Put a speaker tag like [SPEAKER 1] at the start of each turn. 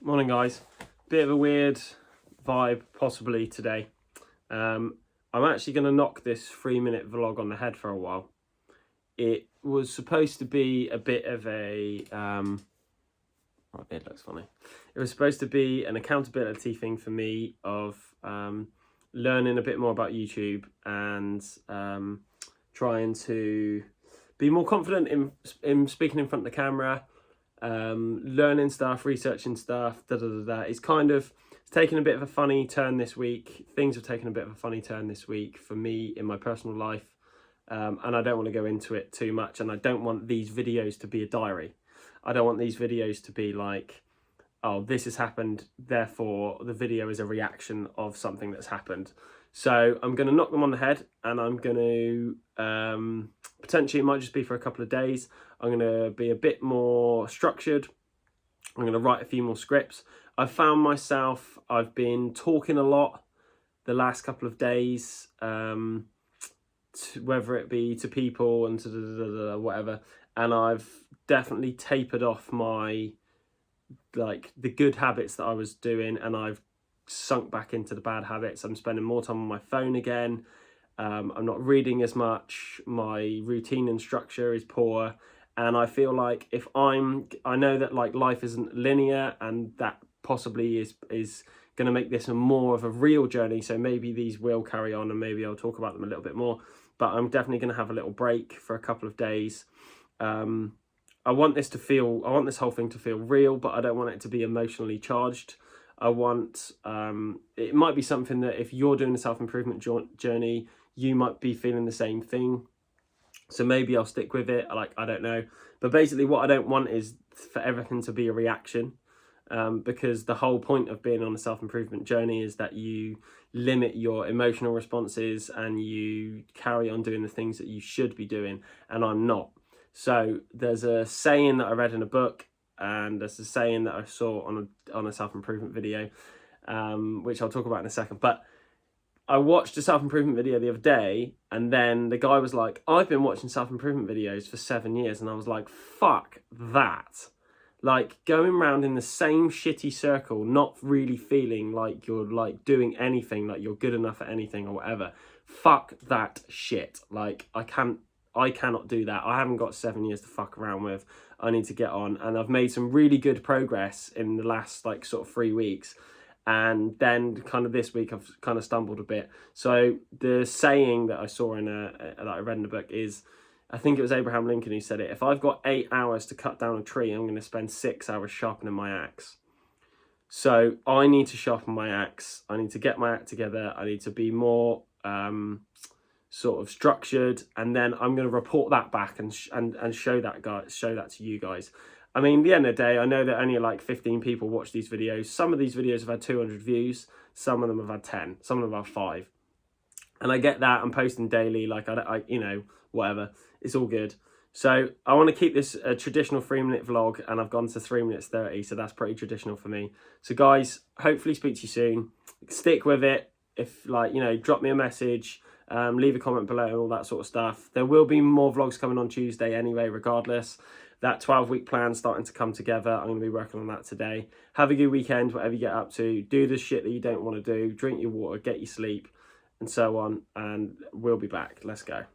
[SPEAKER 1] Morning guys, bit of a weird vibe possibly today. I'm actually going to knock this 3-minute vlog on the head for a while. It was supposed to be a bit of a, my beard looks funny. It was supposed to be an accountability thing for me of learning a bit more about YouTube and trying to be more confident in speaking in front of the camera. Learning stuff, researching stuff, It's taken a bit of a funny turn this week. Things have taken a bit of a funny turn this week for me in my personal life, and I don't want to go into it too much, and I don't want these videos to be a diary. I don't want these videos to be like, oh, this has happened, therefore the video is a reaction of something that's happened. So I'm going to knock them on the head, and I'm going to, potentially it might just be for a couple of days. I'm going to be a bit more structured. I'm going to write a few more scripts. I've found myself, I've been talking a lot the last couple of days, whether it be to people and to whatever. And I've definitely tapered off my, the good habits that I was doing, and I've sunk back into the bad habits. I'm spending more time on my phone again. I'm not reading as much. My routine and structure is poor. And I feel like if I know that life isn't linear, and that possibly is going to make this a more of a real journey. So maybe these will carry on, and maybe I'll talk about them a little bit more. But I'm definitely going to have a little break for a couple of days. I want this whole thing to feel real, but I don't want it to be emotionally charged. I want, it might be something that if you're doing a self-improvement journey, you might be feeling the same thing. So maybe I'll stick with it. I don't know. But basically what I don't want is for everything to be a reaction, because the whole point of being on a self-improvement journey is that you limit your emotional responses and you carry on doing the things that you should be doing, and I'm not. So there's a saying that I read in a book, and there's a saying that I saw on a self-improvement video, which I'll talk about in a second. But I watched a self-improvement video the other day, and then the guy was like, I've been watching self-improvement videos for 7 years. And I was like, fuck that. Going around in the same shitty circle, not really feeling like you're doing anything, like you're good enough at anything or whatever. Fuck that shit. I cannot do that. I haven't got 7 years to fuck around with. I need to get on. And I've made some really good progress in the last sort of 3 weeks. And then kind of this week I've kind of stumbled a bit. So the saying that I saw that I read in the book is, I think it was Abraham Lincoln who said it: if I've got 8 hours to cut down a tree, I'm going to spend 6 hours sharpening my axe. So I need to sharpen my axe. I need to get my act together. I need to be more sort of structured, and then I'm going to report that back and show that to you guys. I mean, at the end of the day, I know that only 15 people watch these videos. Some of these videos have had 200 views. Some of them have had 10. Some of them have 5. And I get that. I'm posting daily. Whatever. It's all good. So I want to keep this a traditional 3-minute vlog, and I've gone to 3 minutes 30. So that's pretty traditional for me. So guys, hopefully speak to you soon. Stick with it. If drop me a message. Leave a comment below and all that sort of stuff. There will be more vlogs coming on Tuesday anyway, regardless. That 12-week plan starting to come together. I'm going to be working on that today. Have a good weekend, whatever you get up to. Do the shit that you don't want to do. Drink your water, get your sleep, and so on. And we'll be back. Let's go.